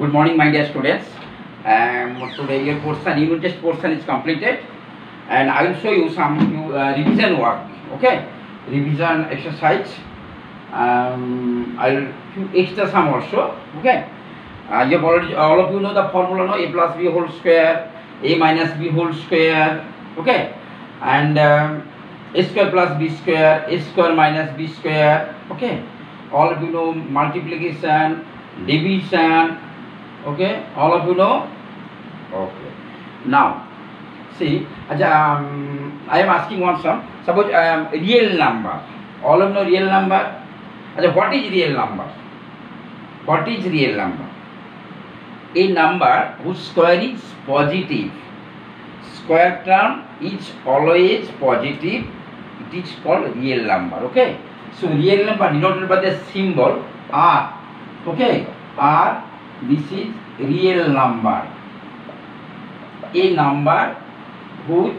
Good morning, my dear students. Today your portion, unit test portion is completed, and I will show you some revision work. Okay, revision exercise. I'll extra some also. Okay, you have already all of you know the formula. No, a plus b whole square, a minus b whole square. Okay, and a square plus b square, a square minus b square. Okay, all of you know multiplication, division. Okay, all of you know. Okay, now see, I am asking one sum. Suppose real number. All of you know real number. What is real number? What is real number? A number whose square is positive. Square term is always positive. It is called real number. Okay. So real number denoted by the symbol R. Okay. R. This is real number. A number whose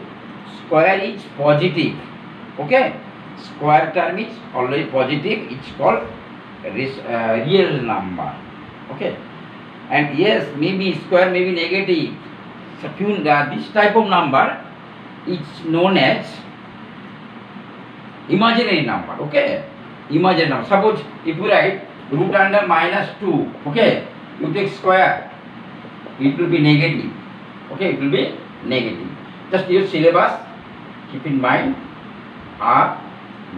square is positive. Okay. Square term is always positive. It's called real number. Okay. And yes, maybe square may be negative. So this type of number is known as imaginary number. Okay. Imaginary number. Suppose if you write root under -2. Okay. You take square, it will be negative. Okay, it will be negative. Just use syllabus. Keep in mind, R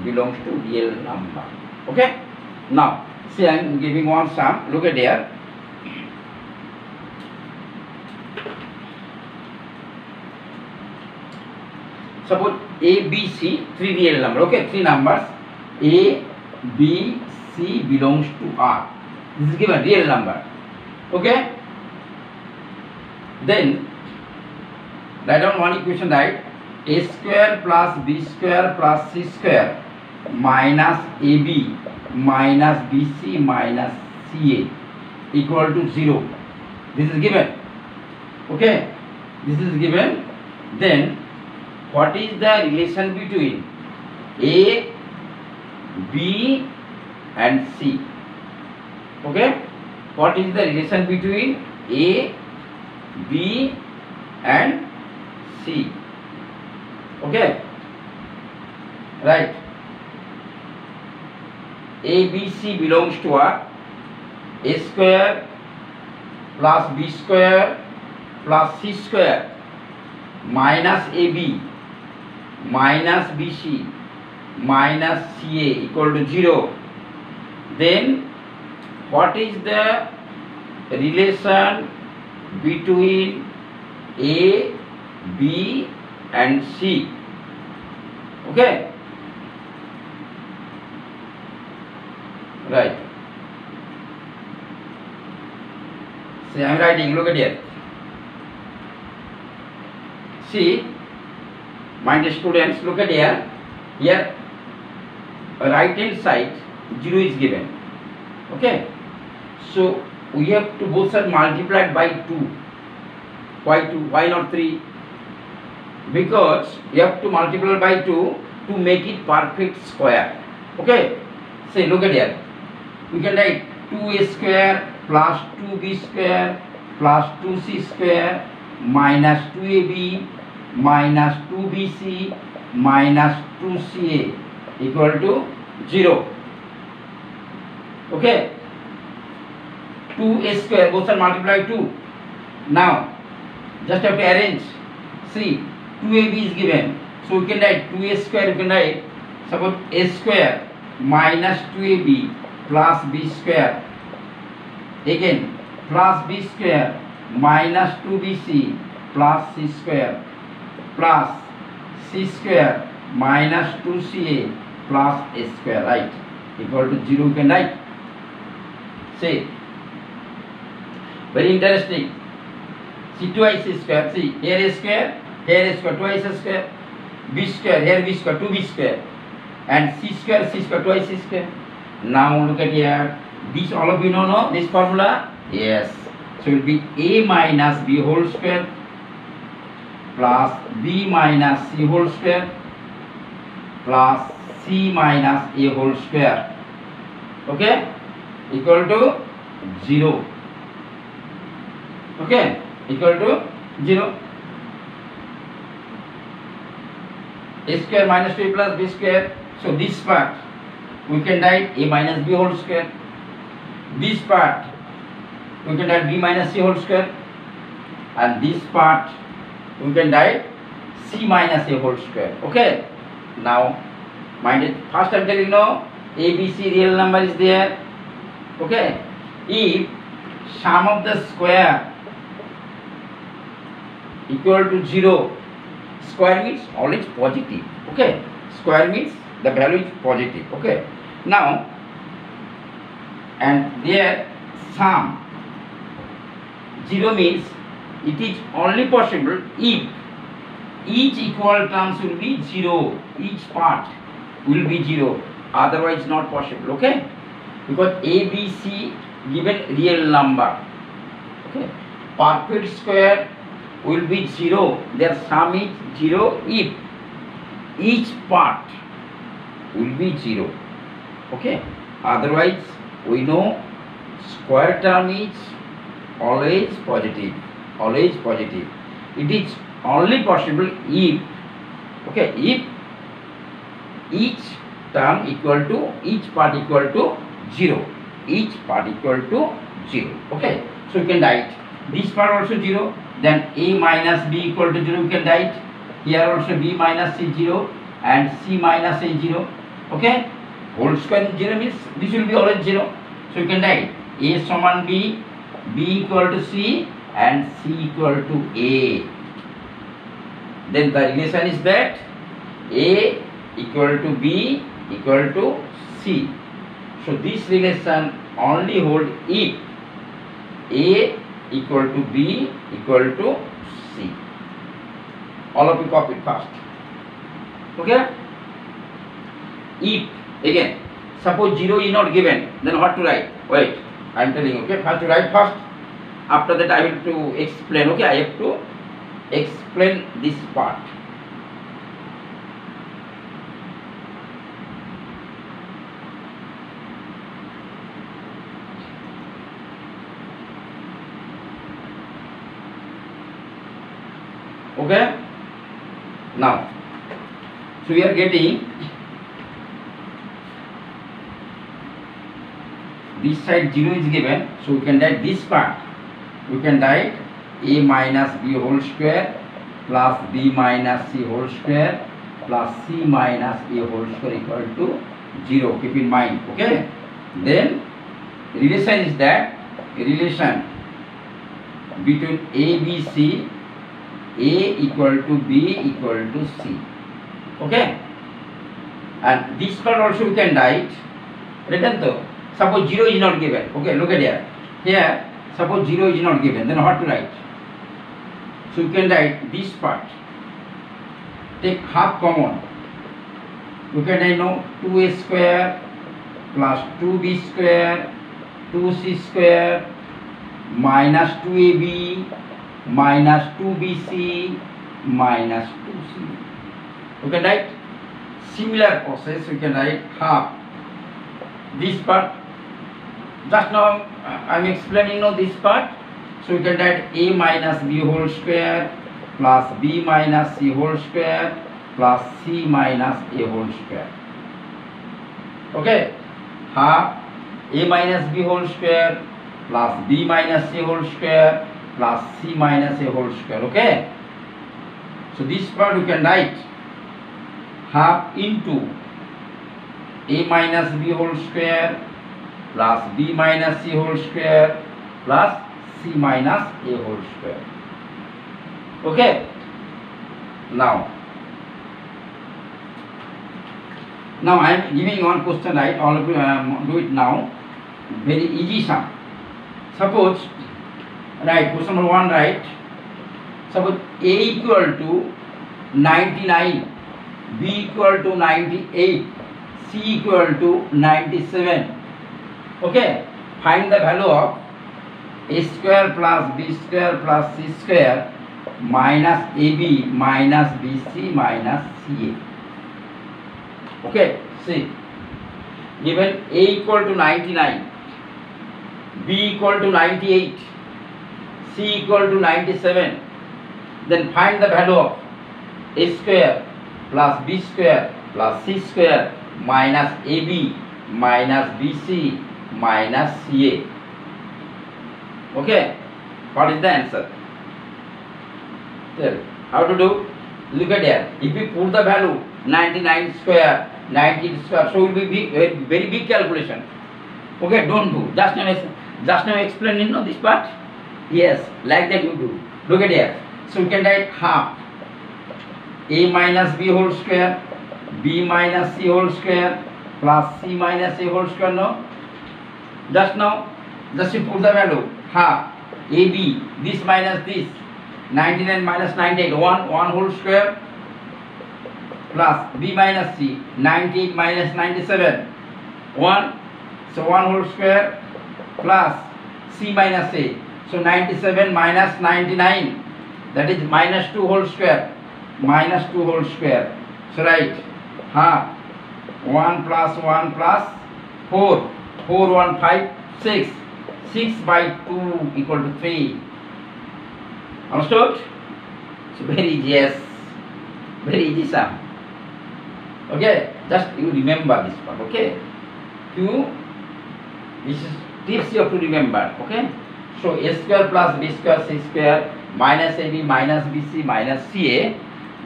belongs to real number. Okay. Now, see, I am giving one sum. Look at there. Suppose A, B, C, three real numbers. Okay, three numbers. A, B, C belongs to R. This is given real number. Okay. Then write down one equation, right? A square plus B square plus C square minus AB minus BC minus CA equal to 0. This is given. Okay. This is given. Then what is the relation between A, B and C? Okay. What is the relation between A, B and C? Okay. Right. A, B, C belongs to what? A square plus B square plus C square minus AB minus BC minus CA equal to 0. Then what is the relation between A, B and C? Okay. Right. See, I am writing. Look at here. See, my dear students, look at here. Here, right hand side 0 is given. Okay. So we have to both sides multiplied by 2. Why 2? Why not 3? Because you have to multiply by 2 to make it perfect square. Okay. Say, look at here. We can write 2a square plus 2b square plus 2c square minus 2ab minus 2bc minus 2ca equal to 0. Okay. 2a square, both are multiplied 2. Now, just have to arrange. See, 2ab is given. So, we can write 2a square, you can write, suppose a square minus 2ab plus b square. Again, plus b square minus 2bc plus c square plus c square minus 2ca plus a square, right? Equal to 0, you can write. See. Very interesting. See, twice a square. See, here a square, twice a square. B square, here B square, 2b square. And C square, twice a square. Now look at here. This all of you know this formula? Yes. So it will be A minus B whole square plus B minus C whole square plus C minus A whole square. Okay? Equal to 0. Okay, equal to 0. A square minus 2a plus b square. So this part we can write a minus b whole square. This part we can write b minus c whole square, and this part we can write c minus a whole square. Okay. Now, mind it. First I am telling you, a, b, c real number is there. Okay. If sum of the square equal to 0, square means always positive. Okay. Square means the value is positive. Okay. Now, and there sum 0 means it is only possible if each equal terms will be 0, each part will be 0, otherwise not possible. Okay, because a, b, c given real number. Okay, perfect square will be 0, their sum is 0 if each part will be 0. Okay, otherwise we know square term is always positive, always positive. It is only possible if, okay, if each term equal to, each part equal to 0, each part equal to 0. Okay, so you can write this part also 0, then a minus b equal to 0 you can write. Here also b minus c 0 and c minus a 0. Okay, whole square 0 means this will be always 0. So you can write a suman b, b equal to c and c equal to a. Then the relation is that a equal to b equal to c. So this relation only hold if a equal to b equal to c. All of you copy it first. Okay? If again suppose 0 is not given, then what to write? Wait, I am telling you. Okay, first to write first. After that I will to explain. Okay, I have to explain this part. Okay, now so we are getting this side 0 is given, so we can write this part. We can write a minus b whole square plus b minus c whole square plus c minus a whole square equal to 0. Keep in mind. Okay, then relation is that relation between a, b, c, a equal to b equal to c. Okay, and this part also we can write. Written though, suppose 0 is not given. Okay, look at here. Here suppose 0 is not given, then what to write? So you can write this part. Take half common. You can write now 2a square plus 2b square 2c square minus 2ab minus 2bc minus 2c. You can write similar process. You can write half this part. Just now I am explaining now this part. So you can write a minus b whole square plus b minus c whole square plus c minus a whole square. Okay, half a minus b whole square plus b minus c whole square plus c minus a whole square. Okay, so this part you can write half into a minus b whole square plus b minus c whole square plus c minus a whole square. Okay, now I am giving one question, right? All of you do it now. Very easy sum. Suppose, right, question number 1, right? Suppose a equal to 99, b equal to 98, c equal to 97. Okay, find the value of a square plus b square plus c square minus ab minus bc minus ca. Okay, see, given a equal to 99, b equal to 98, C equal to 97, then find the value of A square plus B square plus C square minus AB minus BC minus CA. Okay, what is the answer? Tell. How to do? Look at here. If we put the value 99 square, 90 square, so it will be very big calculation. Okay, don't do. Just now explain, you know, this part. Yes, like that you do. Look at here. So you can write half A minus B whole square, B minus C whole square plus C minus A whole square. No. Just now, just you put the value half AB, this minus this, 99 minus 98, 1 whole square plus B minus C, 98 minus 97, 1. So 1 whole square plus C minus A. So 97 minus 99, that is minus 2 whole square. Minus 2 whole square. So write half 1 plus 1 plus 4. 4, 1, 5, 6. 6 by 2 equal to 3. Understood? So very easy, yes. Very easy sum. Okay, just you remember this part, okay? This is tips you have to remember, okay? So A square plus B square C square minus AB minus BC minus CA,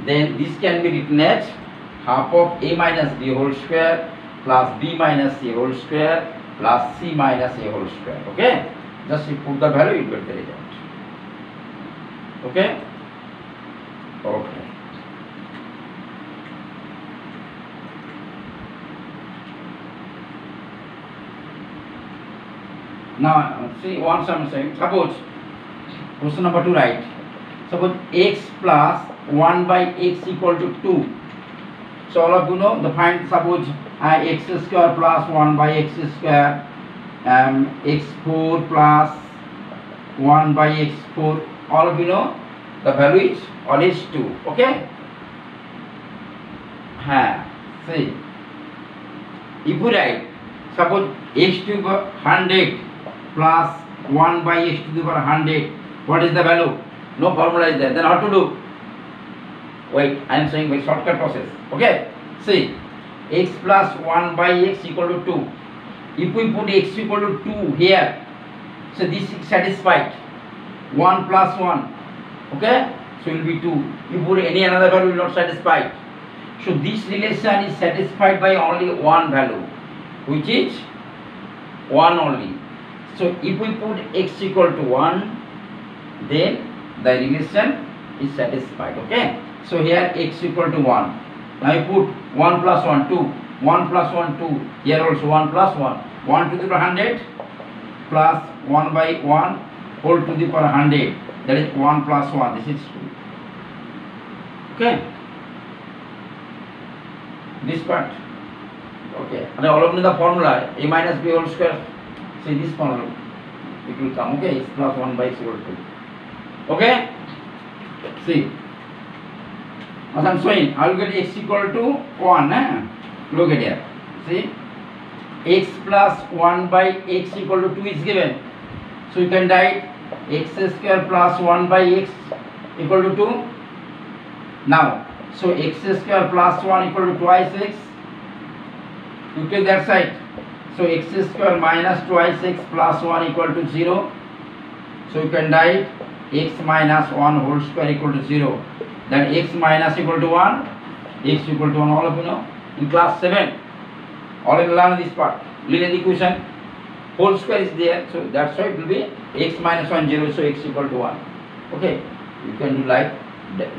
then this can be written as half of A minus B whole square plus B minus C whole square plus C minus A whole square, okay? Just you put the value, you get the result. Okay? Okay. Now, see once I am saying, suppose, question number 2 right. Suppose x plus 1 by x equal to 2. So all of you know the find, suppose x square plus 1 by x square, x4 plus 1 by x4, all of you know the value is always 2, okay? See, if we write, suppose x to the power 100 plus 1 by x to the power 100, what is the value? No formula is there. Then how to do? Wait, I am saying by shortcut process. Okay? See, x plus 1 by x equal to 2. If we put x equal to 2 here, so this is satisfied. 1 plus 1. Okay? So it will be 2. You put any another value, will not satisfy. So this relation is satisfied by only one value, which is 1 only. So if we put x equal to 1, then the relation is satisfied. Okay? So here x equal to 1. Now you put 1 plus 1, 2. 1 plus 1, 2. Here also 1 plus 1. 1 to the power 100 plus 1 by 1 whole to the power 100. That is 1 plus 1. This is 2. Okay? This part. Okay. And all of the formula a minus b whole square. See this formula. It will come. Okay? X plus 1 by x equal to 2. Okay? See. As I am showing, I will get x equal to 1. Look at here. See. X plus 1 by x equal to 2 is given. So you can write x square plus 1 by x equal to 2. Now, so x square plus 1 equal to twice x. You take that side. So x square minus twice x plus 1 equal to 0. So you can write x minus 1 whole square equal to 0. Then x minus equal to 1, x equal to 1, all of you know. In class 7, already learned this part. Linear equation, whole square is there. So that's why it will be x minus 1, 0, so x equal to 1. Okay, you can do like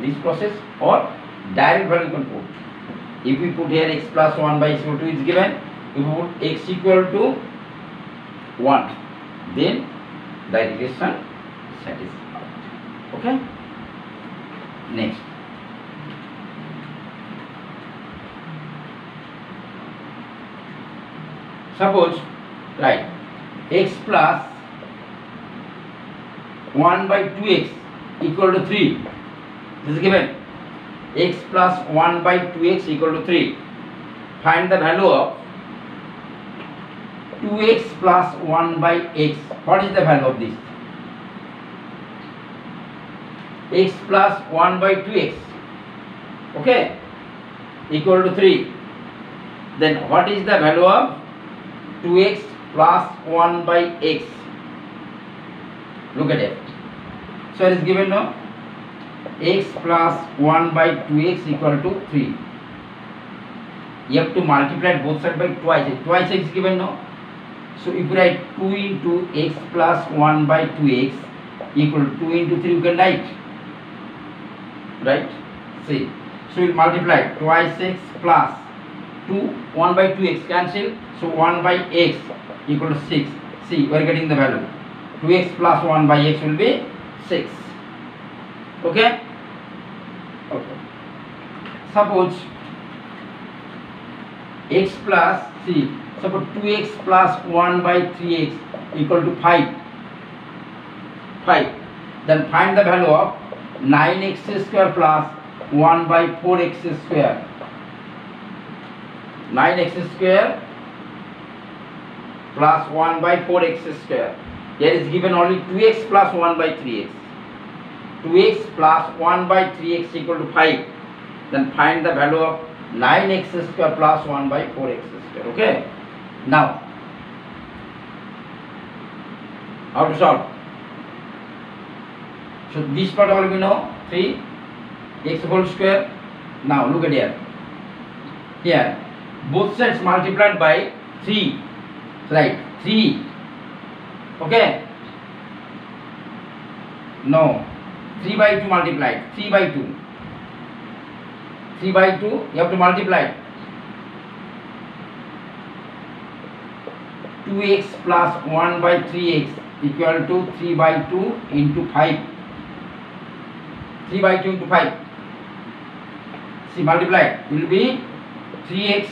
this process or direct value you can put. If we put here x plus 1 by x equal to 2 is given, if we put x equal to 1, then the relation is satisfied. Okay? Next. Suppose, right, x plus 1 by 2x equal to 3. This is given. X plus 1 by 2x equal to 3. Find the value of 2x plus 1 by x. What is the value of this? x plus 1 by 2x, okay, equal to 3. Then what is the value of 2x plus 1 by x? Look at it. So it is given now x plus 1 by 2x equal to 3. You have to multiply both sides by twice. Twice x is given now. So if you write 2 into x plus 1 by 2x equal to 2 into 3, you can write. Right? See. So we multiply twice x plus 1 by 2x cancel. So 1 by x equal to 6. See, we are getting the value. 2x plus 1 by x will be 6. Okay? Okay. Suppose x plus, see, suppose 2x plus 1 by 3x equal to 5. 5. Then find the value of 9x square plus 1 by 4x square. 9x square plus 1 by 4x square. Here is given only 2x plus 1 by 3x. 2x plus 1 by 3x equal to 5. Then find the value of 9x square plus 1 by 4x square. Okay. Now, how to solve? So this part all we know, 3x whole square. Now look at here. Here, both sides multiplied by 3. Right, 3. Okay. No, 3 by 2 multiplied. 3 by 2. 3 by 2, you have to multiply. 2x plus 1 by 3x equal to 3 by 2 into 5. 3 by 2 into 5. See, multiply. It will be 3x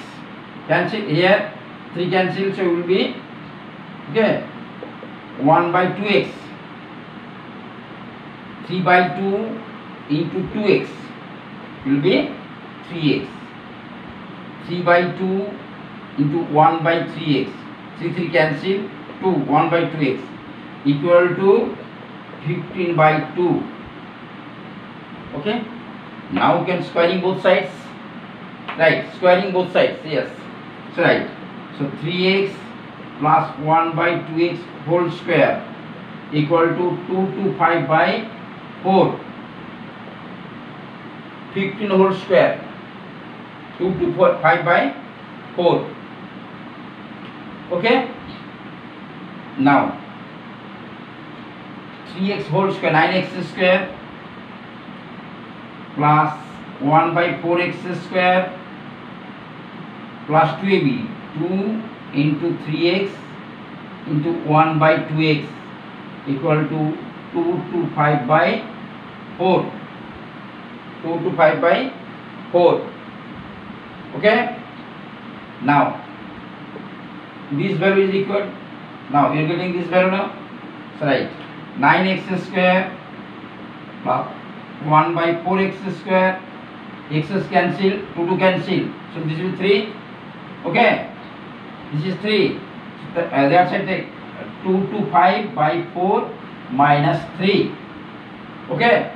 cancel here. 3 cancel, so it will be, okay, 1 by 2x. 3 by 2 into 2x will be 3x. 3 by 2 into 1 by 3x. 3 cancel, 2, 1 by 2x equal to 15 by 2. Okay. Now you can squaring both sides. Right, squaring both sides, yes. So right. So 3x plus 1 by 2x whole square equal to 2 to 5 by 4. 15 whole square. 2 to 5 by 4. Okay. Now 3x whole square, 9x square plus 1 by 4x square plus 2ab. 2 into 3x into 1 by 2x equal to 2 to 5 by 4. 2 to 5 by 4. Okay. Now this value is equal. Now you are getting this value now. So right, 9x square plus 1 by 4x square. X's cancel, 2 to cancel. So this is 3. Okay. This is 3. So that side take 2 to 5 by 4 minus 3. Okay.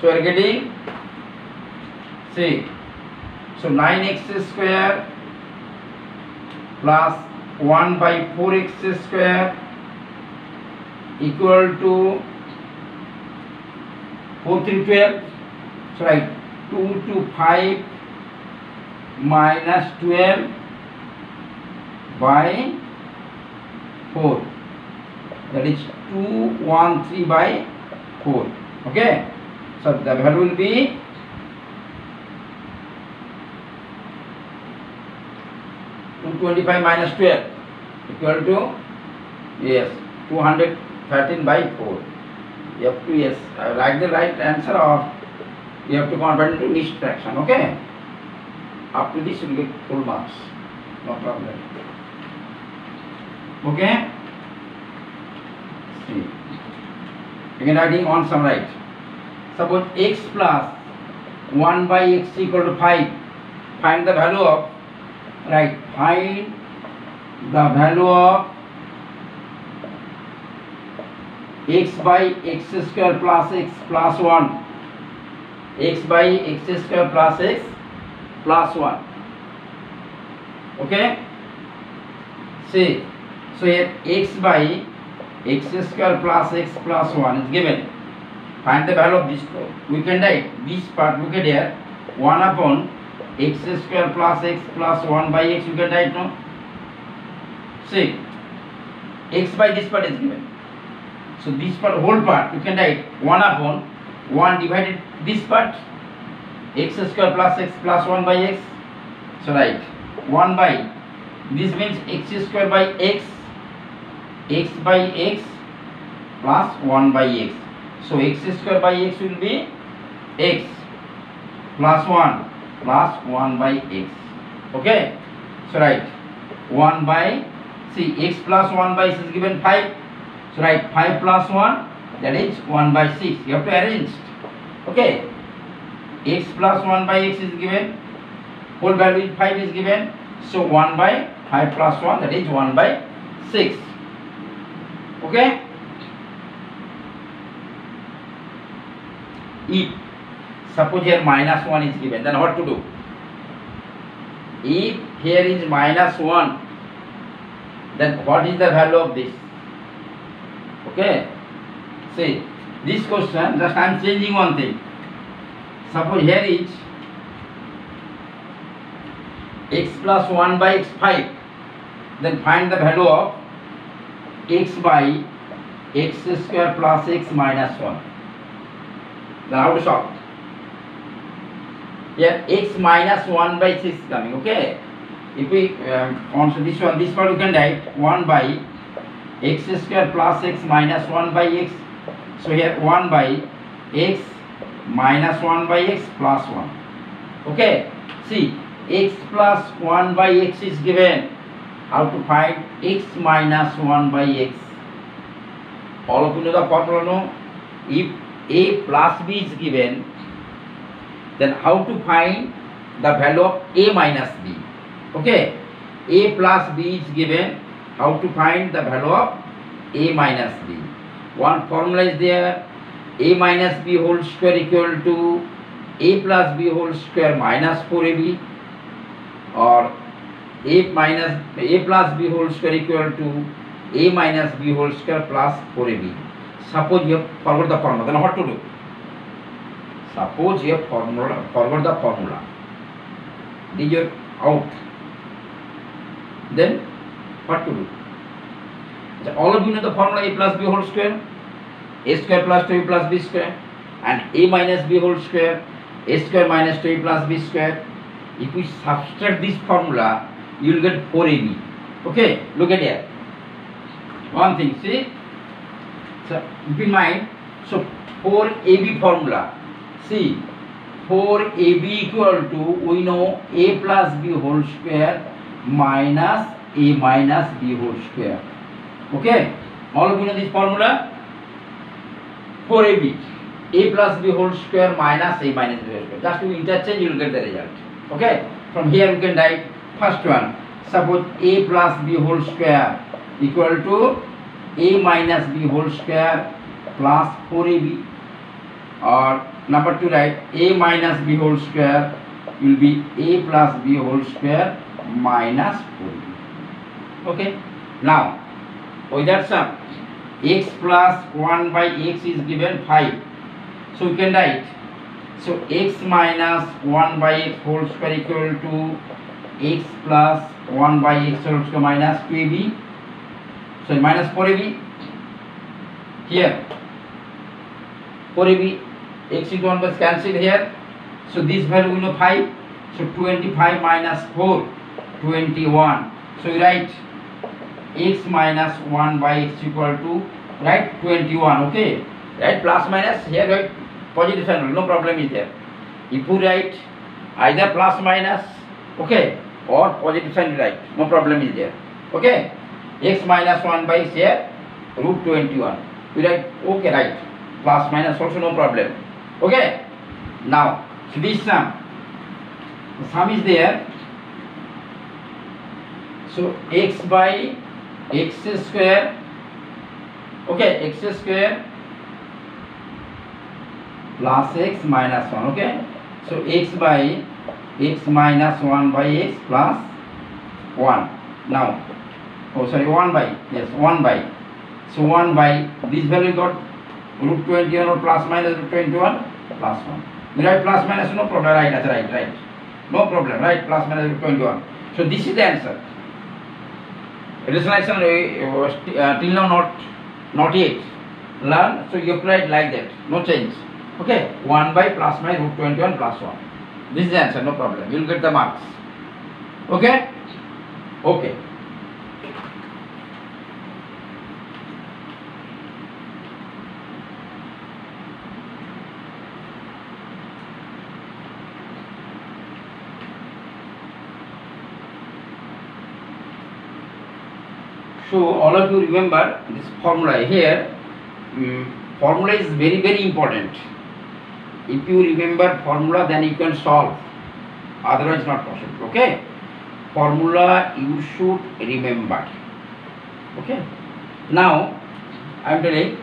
So we are getting, see, so 9x square plus 1 by 4x square equal to 4 3 12. So right, 2 to 5 minus 12 by 4, that is 213 by 4. Okay. So the value will be 225 minus 12 equal to, yes, 213 by 4. You have to, yes, write the right answer, or you have to convert into least fraction. Okay. Up to this you will get full marks. No problem. Okay. See. Again writing on some right. Suppose x plus 1 by x equal to 5. Find the value of, right, find the value of x by x square plus x plus 1, x by x square plus x plus 1. Okay, see, so here x by x square plus x plus 1 is given. Find the value of this. We can write this part. Look at here, 1 upon x square plus x plus 1 by x. You can write, no? See, x by this part is given. So this part, whole part, you can write 1 upon 1 divided this part, x square plus x plus 1 by x. So write 1 by, this means x square by x, x by x plus 1 by x. So x square by x will be x plus 1 plus 1 by x. Okay, so write 1 by, see, x plus 1 by x is given 5. So write 5 plus 1, that is 1 by 6. You have to arrange. Okay, x plus 1 by x is given, whole value is 5 is given. So 1 by 5 plus 1, that is 1 by 6. Okay, if suppose here minus 1 is given, then what to do? If here is minus 1, then what is the value of this? Okay, see, this question, just I am changing one thing. Suppose here is x plus 1 by x 5, then find the value of x by x square plus x minus 1. Then how to solve? Here x minus 1 by 6 coming. Okay, if we answer this one, this part you can write 1 by x square plus x minus 1 by x. So here 1 by x minus 1 by x plus 1. Okay, see, x plus 1 by x is given. How to find x minus 1 by x? All of you know the formula, no? If a plus b is given, then how to find the value of a minus b? Okay, a plus b is given. How to find the value of a minus b? One formula is there. A minus b whole square equal to a plus b whole square minus 4ab, or a plus b whole square equal to a minus b whole square plus 4ab. Suppose you have forgot the formula, then what to do? Suppose you have forgot the formula, these are out, then what to do? So all of you know the formula, a plus b whole square, a square plus 2a plus b square, and a minus b whole square, a square minus 2a plus b square. If we subtract this formula, you will get 4ab. Okay, look at here. One thing, see, so keep in mind, so 4ab formula, see, 4ab equal to, we know, a plus b whole square minus a minus b whole square. Okay, all of you know this formula, 4ab, a plus b whole square minus a minus b whole square. Just to interchange, you will get the result. Okay, from here we can write first one. Suppose a plus b whole square equal to a minus b whole square plus 4ab, or number 2, write a minus b whole square will be a plus b whole square minus 4ab. Okay, now with that sum, x plus 1 by x is given 5. So we can write, so x minus 1 by x whole square equal to x plus 1 by x whole square minus 2ab, so minus 4ab. Here 4ab, x into 1 was cancelled here, so this value we know 5, so 25 minus 4, 21. So we write x minus 1 by x equal to, right, 21. Okay, right, plus minus here, right, positive sign, no problem is there. If you write either plus minus, okay, or positive sign, right, no problem is there. Okay, x minus 1 by x here, root 21. We write, okay, right, plus minus also no problem. Okay, now so this sum, the sum is there. So x by x square Okay, x square plus x minus 1. Okay, so x by x minus 1 by x plus 1. Now, oh sorry, 1 by, yes, 1 by. So 1 by this value got root 21 or plus minus root 21 plus 1. Right, plus minus, no problem. Right, that's right. No problem. Right, plus minus root 21. So this is the answer. Rationalization till now not yet learn. So you apply it like that. No change. Okay, 1 by plus minus root 21 plus 1. This is the answer. No problem. You will get the marks. Okay. Okay. So all of you remember this formula here. Formula is very, very important. If you remember formula, then you can solve. Otherwise not possible. Okay. Formula you should remember. Okay. Now I am telling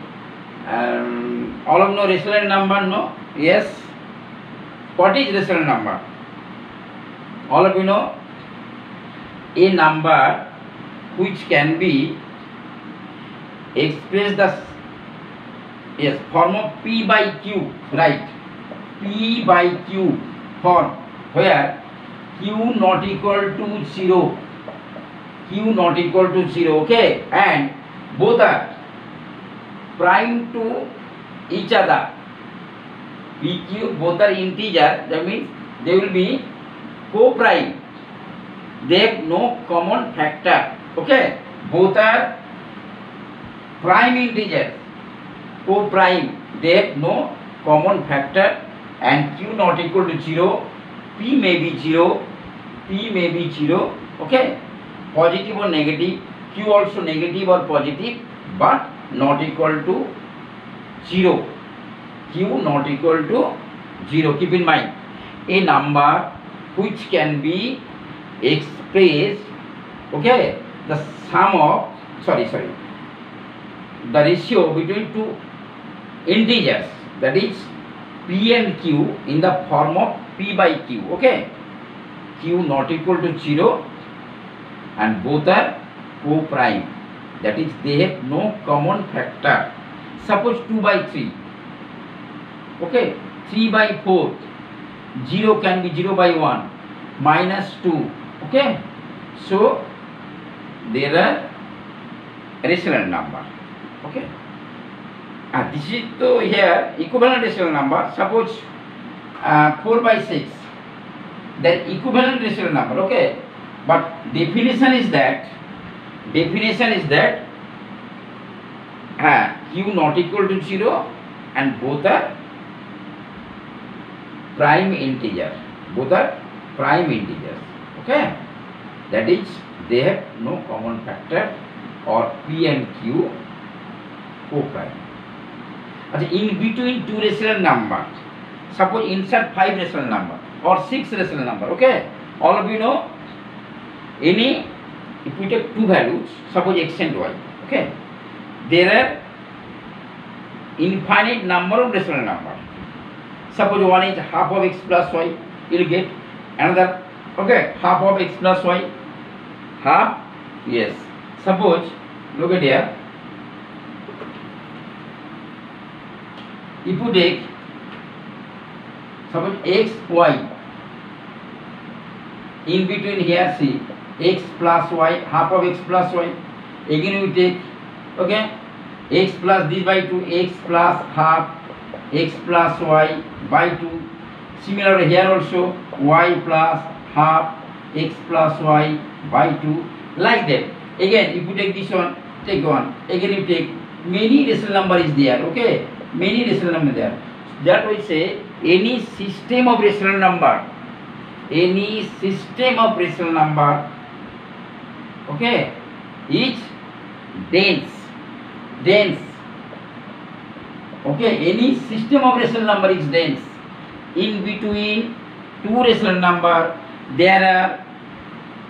all of you know rational number, no? Yes. What is rational number? All of you know a number which can be expressed as form of p by q, right? P by q form where q not equal to 0, q not equal to 0, okay, and both are prime to each other. P, q both are integer, that means they will be co-prime. They have no common factor. Okay, both are prime integers, co-prime. They have no common factor, and q not equal to 0. P may be 0. P may be 0. Okay, positive or negative. Q also negative or positive, but not equal to 0. Q not equal to 0. Keep in mind, a number which can be expressed, okay, the sum of the ratio between two integers, that is p and q, in the form of p by q. Okay, q not equal to 0 and both are co-prime, that is they have no common factor. Suppose 2 by 3, okay, 3 by 4, 0 can be 0 by 1, minus 2. Okay, so there are rational number. Okay, this is to here equivalent rational number. Suppose 4 by 6, that equivalent rational number. Okay, but definition is that q not equal to 0 and both are prime integer. Both are prime integers. Okay, that is they have no common factor, or p and q co-prime. In between two rational numbers, suppose insert 5 rational number or 6 rational number. Okay, all of you know, any, if we take two values, suppose x and y, okay, there are infinite number of rational numbers. Suppose one is half of x plus y, you will get another, okay, half of x plus y, half, yes. Suppose, look at here, if you take, suppose x, y, in between here see, x plus y, half of x plus y, again we take, okay, x plus this by 2, x plus half, x plus y by 2. Similarly here also, y plus half, x plus y by 2, like that. Again, if you take this one, take one. Again, you take many rational number is there. Okay, many rational number there. That we say any system of rational number, okay, is dense. Okay, any system of rational number is dense. In between two rational number, there are,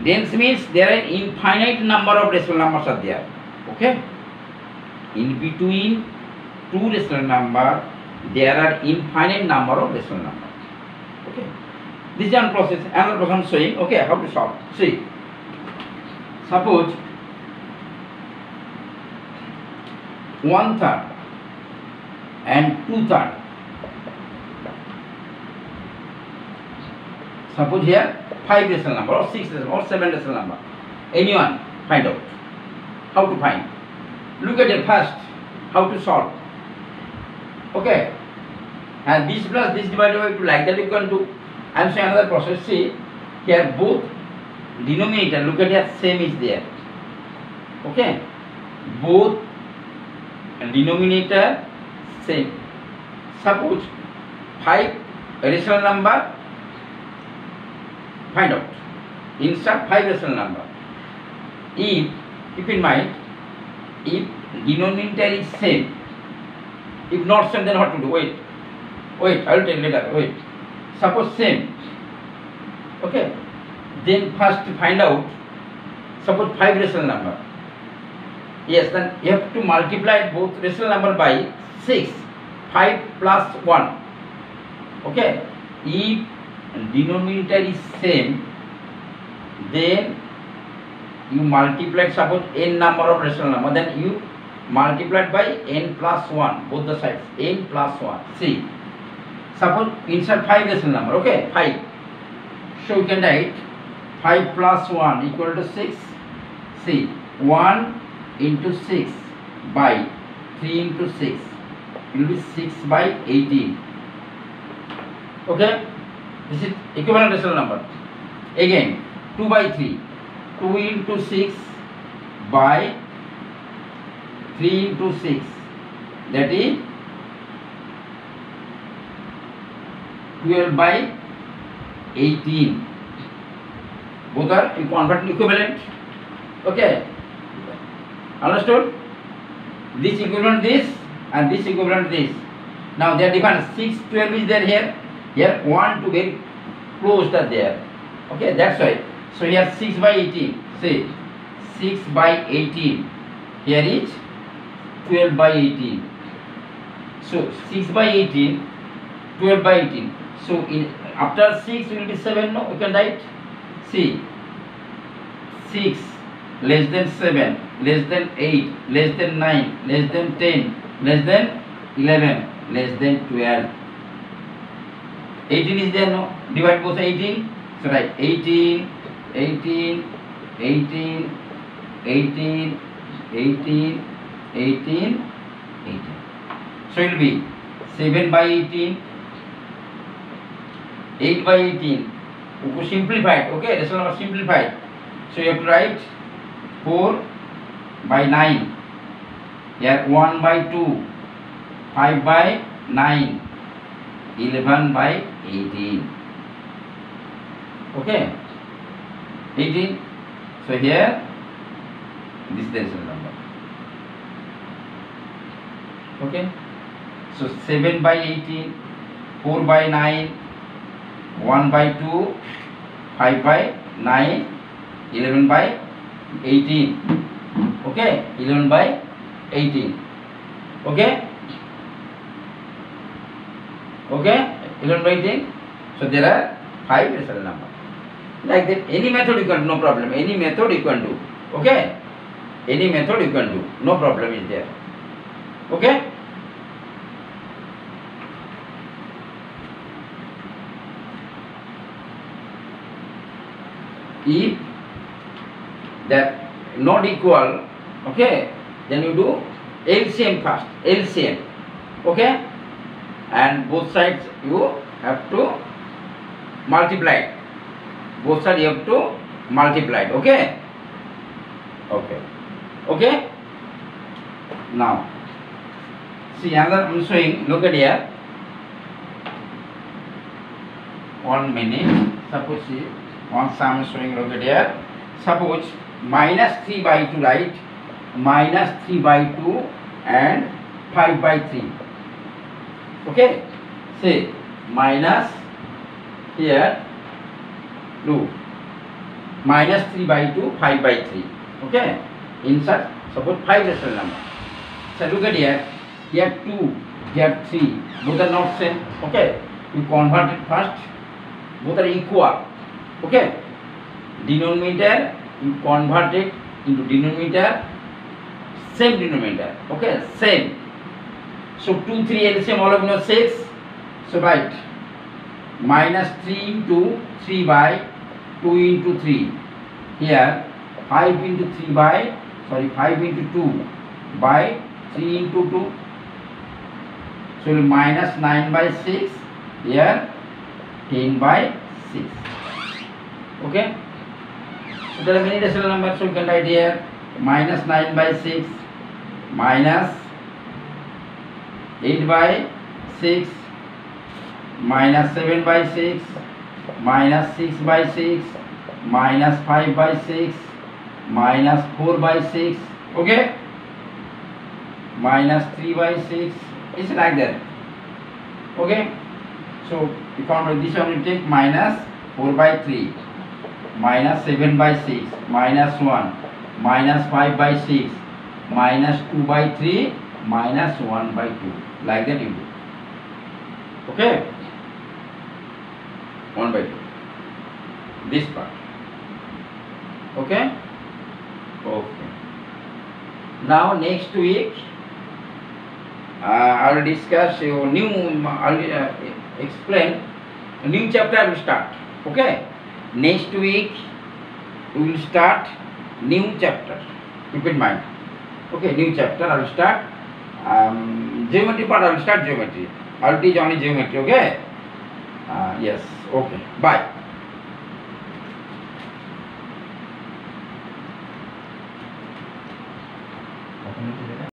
dense means there are infinite number of rational numbers are there. Okay, in between two rational number there are infinite number of rational numbers. Okay, this is one process. Another process I am showing. Okay, how to solve. See, suppose 1/3 and 2/3. Suppose here 5 rational number or 6 rational or 7 rational number. Anyone find out. How to find? Look at it first. How to solve? Okay. And this plus this divided by 2, like that you can do. I am saying another process. See, here both denominator, look at here, same is there. Okay. Both denominator same. Suppose 5 rational number, find out. Insert 5 rational number. If, keep in mind, if denominator is same, if not same, then what to do? Wait, I will tell you later. Wait, suppose same. Okay, then first find out. Suppose 5 rational number. Yes, then you have to multiply both rational number by 6. 5 plus 1. Okay, if denominator is same, then you multiply, suppose n number of rational number, then you multiply by n plus 1, both the sides, n plus 1. See, suppose insert 5 rational number. Okay, 5. So you can write 5 plus 1 equal to 6. See, 1 into 6 by 3 into 6, it will be 6 by 18. Okay, this is equivalent rational number. Again, 2 by 3, 2 into 6 by 3 into 6, that is 12 by 18. Both are converted equivalent. Okay, understood? This equivalent this and this equivalent this. Now they are different. 6, 12 is there here. Here 1 to very close are there. Okay, that's why. So here 6 by 18. Say 6 by 18. Here is 12 by 18. So 6 by 18, 12 by 18. So in after 6 will be 7. No, you can write. See, 6 less than 7, less than 8, less than 9, less than 10, less than 11, less than 12. 18 is there, no? Divide both 18. So write 18, 18, 18, 18, 18, 18, 18. So it will be 7 by 18, 8 by 18. Simplified, okay? Rational number simplified. So you have to write 4 by 9. Here 1 by 2, 5 by 9, 11 by 18. Okay, 18. So here this is the rational number. Okay, so 7 by 18, 4 by 9, 1 by 2, 5 by 9, 11 by 18. Okay, 11 by 18. Okay, 11 by 18. So there are 5 rational numbers. Like that, any method you can do, no problem. Any method you can do. Okay, any method you can do, no problem is there. Okay. If that not equal, okay, then you do LCM first. LCM. Okay, and both sides you have to multiply. Both sides you have to multiply. Okay. Okay. Now see another I'm showing. Look at here. 1 minute. Suppose see one sum is showing. Look at here. Suppose minus 3 by 2, right? Minus 3 by 2 and 5 by 3. Okay. Say minus here 2. Minus 3 by 2, 5 by 3. Okay. Insert suppose 5 rational number. So look at here. Here 2, here 3. Both are not same. Okay. We convert it first. Both are equal. Okay. Denominator, you convert it into denominator. Same denominator. Okay. Same. So 2, 3 LCM all of you know 6. So write minus 3 into 3 by 2 into 3. Here 5 into 3 by 5 into 2 by 3 into 2. So minus 9 by 6. Here 10 by 6. Okay. So there are many decimal numbers, so you can write here minus 9 by 6 minus 8 by 6 minus 7 by 6 minus 6 by 6 minus 5 by 6 minus 4 by 6. Okay. Minus 3 by 6. It's like that. Okay. So you count this one, you take minus 4 by 3 minus 7 by 6 minus 1 minus 5 by 6 minus 2 by 3 minus 1 by 2. Like that you do. Okay. 1 by 2. This part. Okay. Okay. Now next week I will discuss your new. I will explain a new chapter. I will start. Okay. Next week we will start new chapter. Keep in mind. Okay. New chapter I will start. Geometry part I will start geometry. I will teach only geometry. Okay. Yes. Okay. Bye.